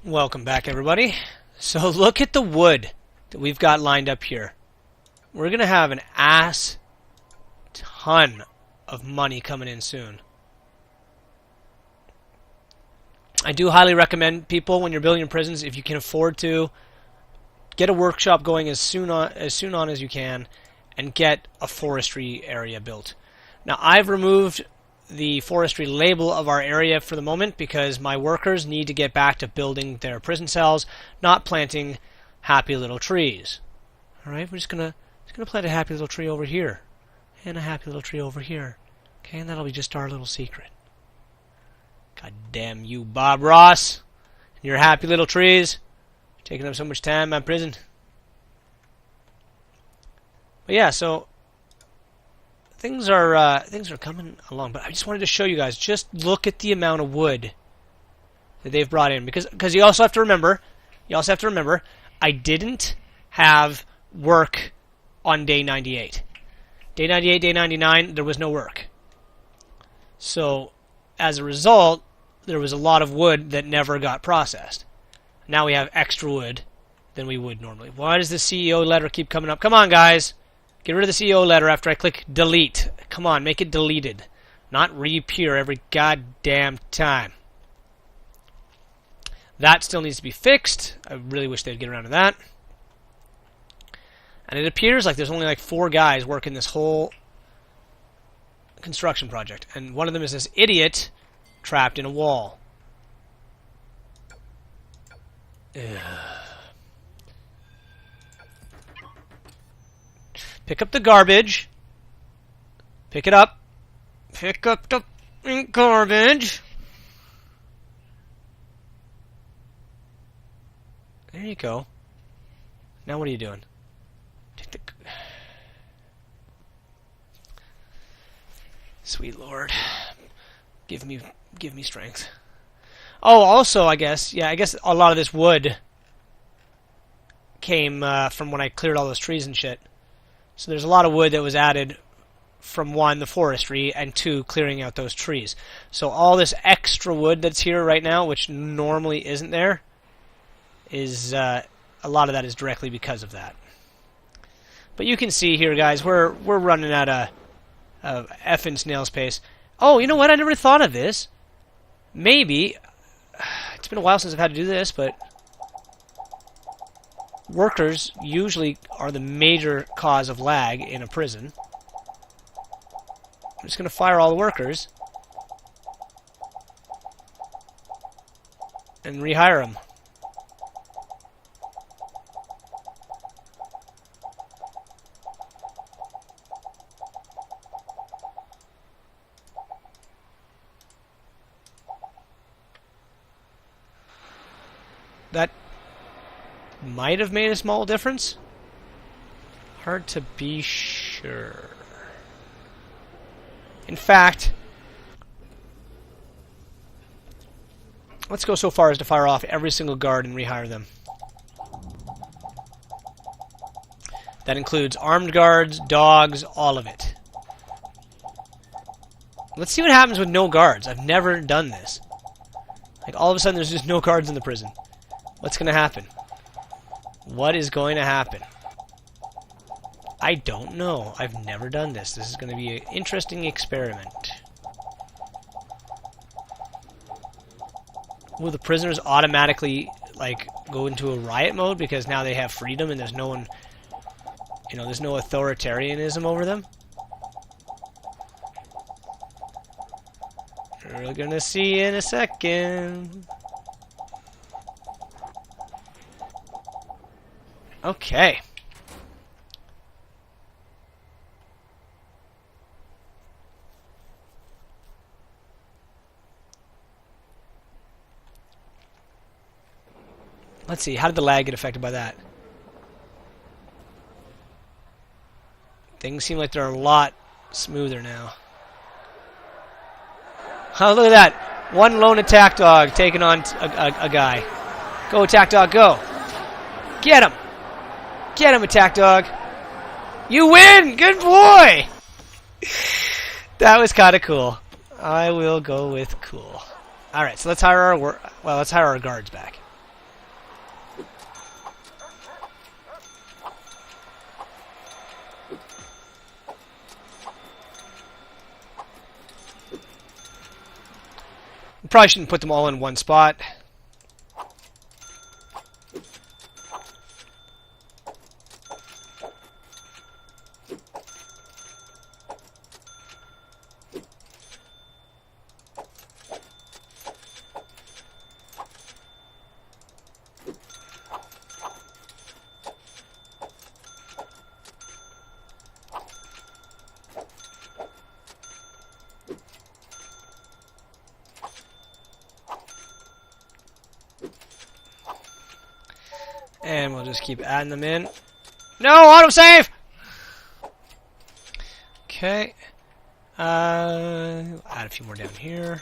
Welcome back, everybody. So look at the wood that we've got lined up here. We're going to have an ass ton of money coming in soon. I do highly recommend people, when you're building your prisons, if you can afford to, get a workshop going as soon on as you can and get a forestry area built. Now, I've removed the forestry label of our area for the moment because my workers need to get back to building their prison cells, not planting happy little trees. Alright, we're just gonna plant a happy little tree over here. And a happy little tree over here. Okay, and that'll be just our little secret. God damn you, Bob Ross. And your happy little trees. Taking up so much time in my prison. But yeah, so things are coming along, but I just wanted to show you guys. Just look at the amount of wood that they've brought in, because you also have to remember, I didn't have work on day 98. Day 98, day 99, there was no work. So as a result, there was a lot of wood that never got processed. Now we have extra wood than we would normally. Why does the CEO letter keep coming up? Come on, guys. Get rid of the CEO letter after I click delete. Come on, make it deleted. Not reappear every goddamn time. That still needs to be fixed. I really wish they'd get around to that. And it appears like there's only like 4 guys working this whole construction project. And one of them is this idiot trapped in a wall. Ugh. Pick up the garbage. Pick it up. Pick up the garbage. There you go. Now what are you doing? Take the... Sweet Lord. Give me strength. Oh, also, I guess a lot of this wood came from when I cleared all those trees and shit. So there's a lot of wood that was added from 1, the forestry, and 2, clearing out those trees. So all this extra wood that's here right now, which normally isn't there, is a lot of that is directly because of that. But you can see here, guys, we're running at a effing snail's pace. Oh, you know what? I never thought of this. Maybe it's been a while since I've had to do this, but workers usually are the major cause of lag in a prison. I'm just going to fire all the workers and rehire them. That might have made a small difference. Hard to be sure. In fact, let's go so far as to fire off every single guard and rehire them. That includes armed guards, dogs, all of it. Let's see what happens with no guards. I've never done this. Like, all of a sudden there's just no guards in the prison. What's going to happen? What is going to happen? I don't know. I've never done this. This is going to be an interesting experiment. Will the prisoners automatically, like, go into a riot mode because now they have freedom and there's no one, you know, there's no authoritarianism over them? We're going to see in a second. Okay. Let's see, how did the lag get affected by that? Things seem like they're a lot smoother now. Oh, look at that. One lone attack dog taking on a guy. Go, attack dog, go. Get him. Get him, attack dog. You win! Good boy! That was kind of cool. I will go with cool. Alright, so let's hire our guards back. Probably shouldn't put them all in one spot. And we'll just keep adding them in. No, autosave! Okay. Add a few more down here.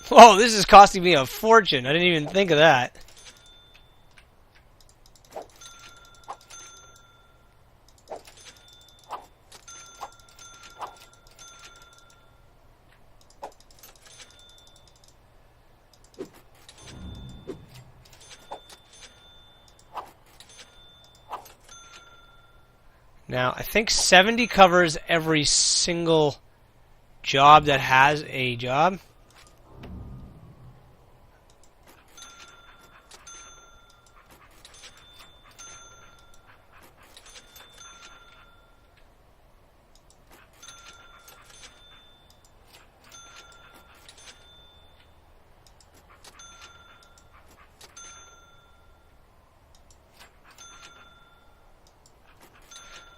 Whoa, this is costing me a fortune. I didn't even think of that. Now, I think 70 covers every single job that has a job.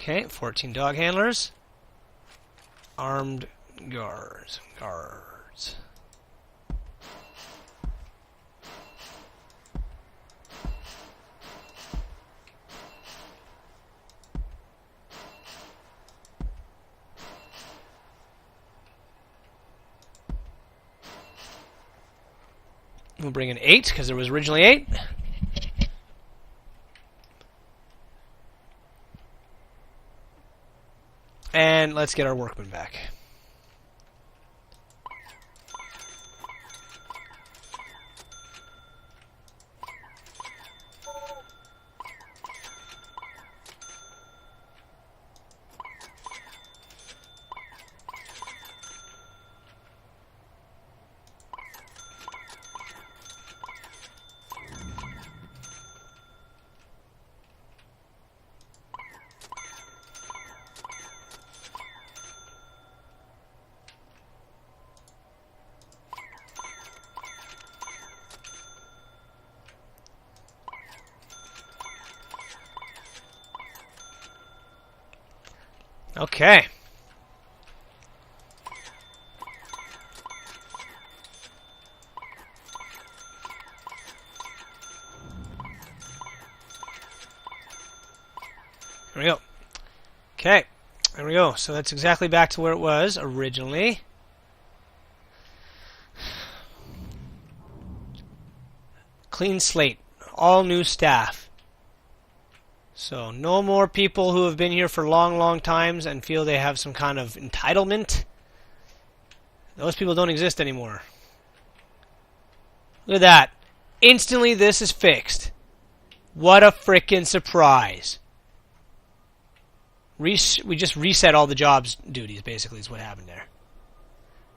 Okay, 14 dog handlers. Armed guards. We'll bring in 8 because there was originally 8. And let's get our workmen back. Okay. There we go. Okay. There we go. So that's exactly back to where it was originally. Clean slate. All new staff. So no more people who have been here for long times and feel they have some kind of entitlement. Those people don't exist anymore. Look at that. Instantly this is fixed. What a frickin' surprise. We just reset all the jobs duties, basically, is what happened there.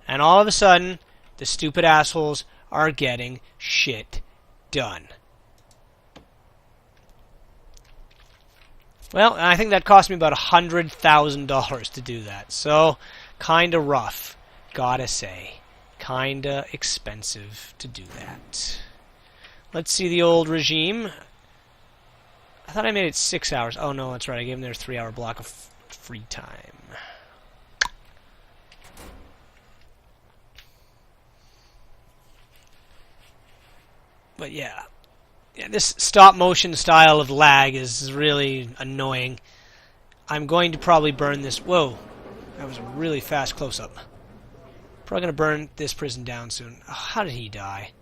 And all of a sudden, the stupid assholes are getting shit done. Well, I think that cost me about $100,000 to do that. So, kinda rough, gotta say. Kinda expensive to do that. Let's see the old regime. I thought I made it 6 hours. Oh no, that's right. I gave them their 3-hour block of free time. But yeah. Yeah, this stop motion style of lag is really annoying. I'm going to probably burn this. Whoa, that was a really fast close-up. Probably going to burn this prison down soon. Oh, how did he die?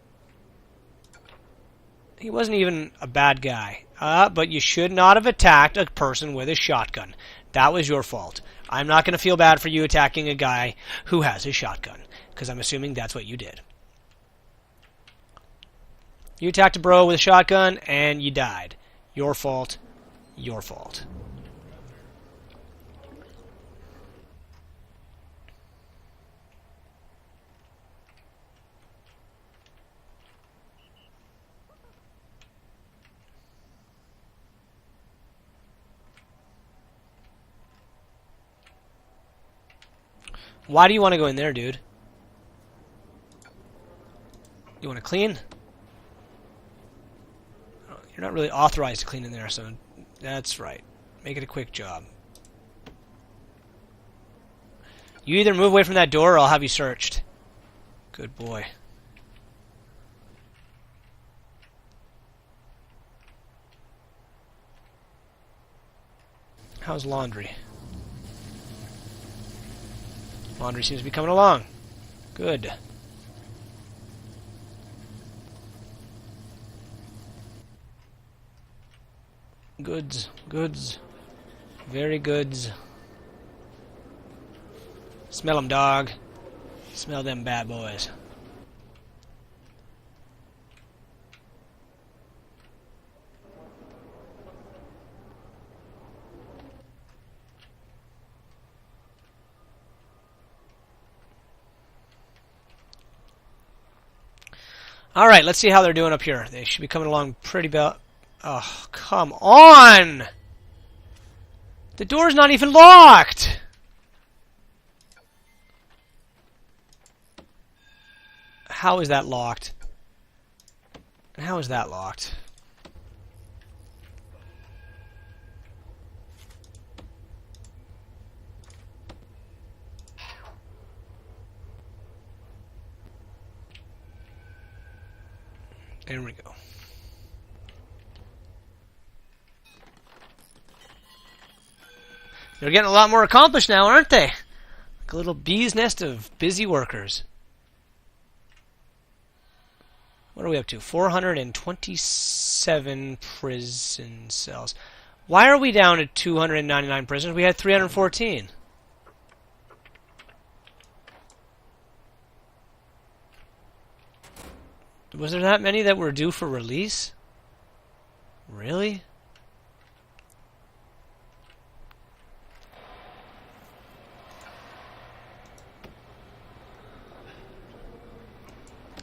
He wasn't even a bad guy. But you should not have attacked a person with a shotgun. That was your fault. I'm not going to feel bad for you attacking a guy who has a shotgun, because I'm assuming that's what you did. You attacked a bro with a shotgun, and you died. Your fault. Your fault. Why do you want to go in there, dude? You want to clean? You're not really authorized to clean in there, so that's right. Make it a quick job. You either move away from that door or I'll have you searched. Good boy. How's laundry? Laundry seems to be coming along. Good. Goods, goods, very goods. Smell 'em, dog. Smell them bad boys. All right, let's see how they're doing up here. They should be coming along pretty well. Oh, come on! The door's not even locked! How is that locked? How is that locked? There we go. They're getting a lot more accomplished now, aren't they? Like a little bee's nest of busy workers. What are we up to? 427 prison cells. Why are we down at 299 prisoners? We had 314. Was there that many that were due for release? Really?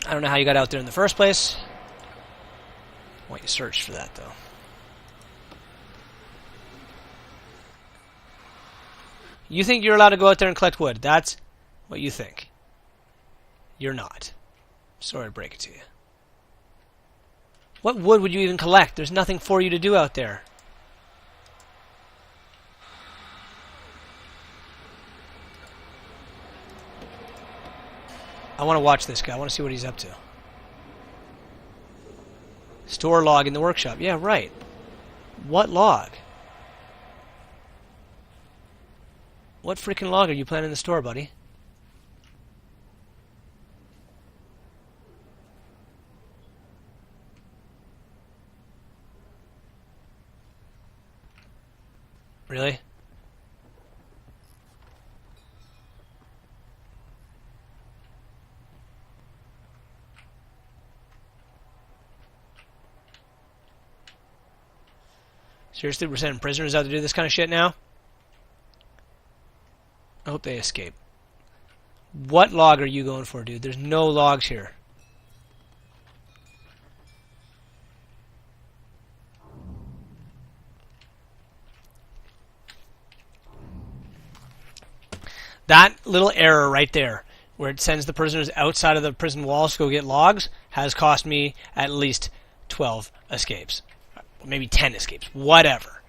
I don't know how you got out there in the first place. I want you searched for that, though. You think you're allowed to go out there and collect wood? That's what you think. You're not. Sorry to break it to you. What wood would you even collect? There's nothing for you to do out there. I want to watch this guy. I want to see what he's up to. Store log in the workshop. Yeah, right. What log? What freaking log are you planning to store, buddy? Really? Seriously, we're sending prisoners out to do this kind of shit now? I hope they escape. What log are you going for, dude? There's no logs here. That little error right there, where it sends the prisoners outside of the prison walls to go get logs, has cost me at least 12 escapes. Maybe 10 escapes. Whatever.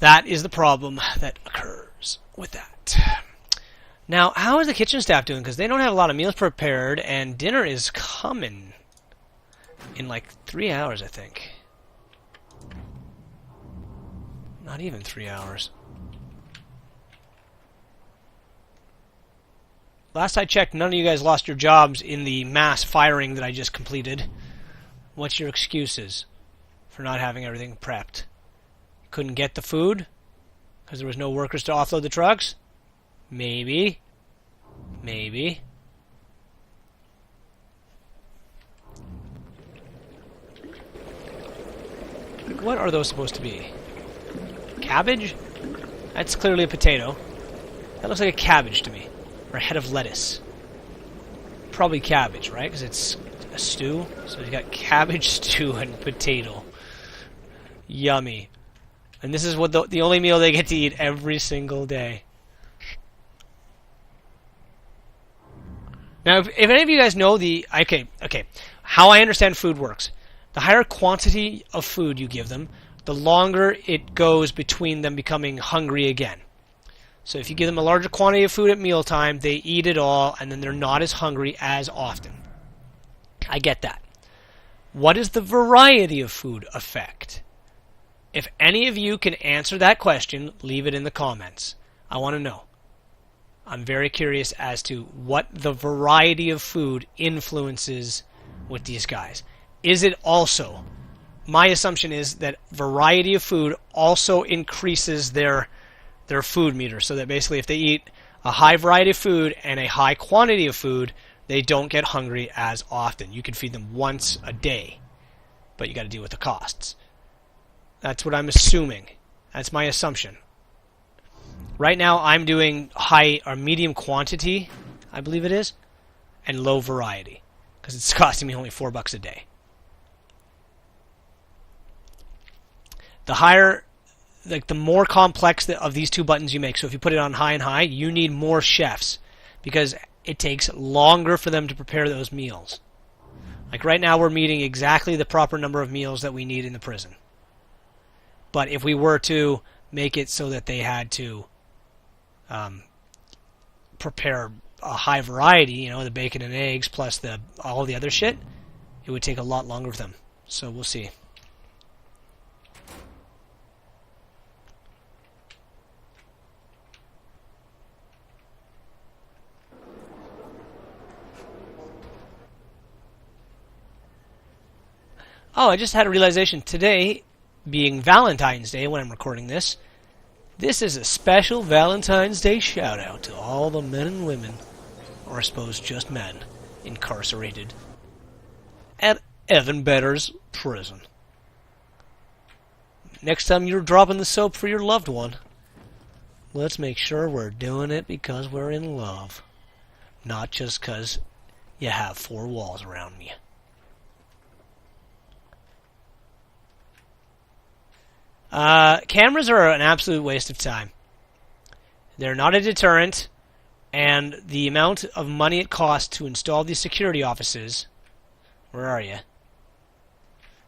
That is the problem that occurs with that. Now, how is the kitchen staff doing? Because they don't have a lot of meals prepared, and dinner is coming in like 3 hours, I think. Not even 3 hours. Last I checked, none of you guys lost your jobs in the mass firing that I just completed. What's your excuses for not having everything prepped? Couldn't get the food? Because there was no workers to offload the trucks? Maybe. Maybe. Like, what are those supposed to be? Cabbage? That's clearly a potato. That looks like a cabbage to me. Or a head of lettuce. Probably cabbage, right? Because it's a stew. So you got cabbage, stew, and potato. Yummy. And this is what the only meal they get to eat every single day. Now, if any of you guys know okay, how I understand food works. The higher quantity of food you give them, the longer it goes between them becoming hungry again. So if you give them a larger quantity of food at mealtime, they eat it all, and then they're not as hungry as often. I get that. What is the variety of food effect? If any of you can answer that question, leave it in the comments. I want to know. I'm very curious as to what the variety of food influences with these guys. Is it also, my assumption is that variety of food also increases their food meter, so that basically if they eat a high variety of food and a high quantity of food, they don't get hungry as often. You can feed them once a day, but you got to deal with the costs. That's what I'm assuming. That's my assumption. Right now I'm doing high or medium quantity, I believe it is, and low variety, because it's costing me only $4 a day. The higher, like the more complex of these two buttons you make, so if you put it on high and high, you need more chefs, because it takes longer for them to prepare those meals. Like right now we're meeting exactly the proper number of meals that we need in the prison. But if we were to make it so that they had to prepare a high variety, the bacon and eggs plus all the other shit, it would take a lot longer for them. So we'll see. Oh, I just had a realization today, being Valentine's Day when I'm recording this. This is a special Valentine's Day shout out to all the men and women, or I suppose just men, incarcerated at Evan Better's prison. Next time you're dropping the soap for your loved one, let's make sure we're doing it because we're in love, not just because you have four walls around you. Cameras are an absolute waste of time. They're not a deterrent, and the amount of money it costs to install these security offices... Where are you?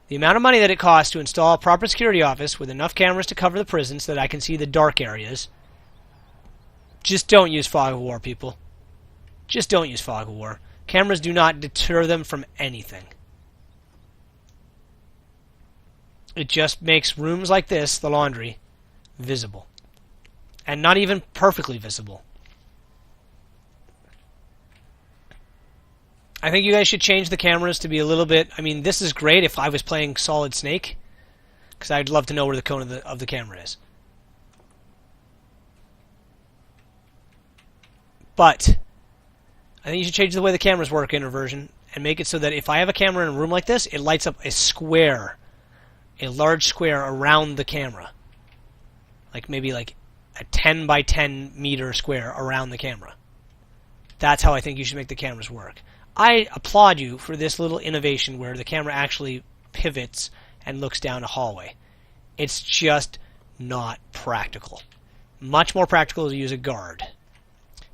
The amount of money that it costs to install a proper security office with enough cameras to cover the prison so that I can see the dark areas. Just don't use fog of war, people. Just don't use fog of war. Cameras do not deter them from anything. It just makes rooms like this, the laundry, visible. And not even perfectly visible. I think you guys should change the cameras to be a little bit... I mean, this is great if I was playing Solid Snake, because I'd love to know where the cone of the camera is. But I think you should change the way the cameras work in Inversion and make it so that if I have a camera in a room like this, it lights up a square, a large square around the camera. Like maybe like a 10 by 10 meter square around the camera. That's how I think you should make the cameras work. I applaud you for this little innovation where the camera actually pivots and looks down a hallway. It's just not practical. Much more practical to use a guard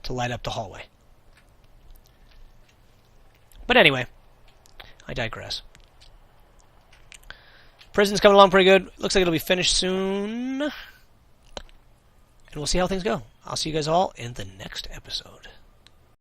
to light up the hallway. But anyway, I digress. Prison's coming along pretty good. Looks like it'll be finished soon. And we'll see how things go. I'll see you guys all in the next episode.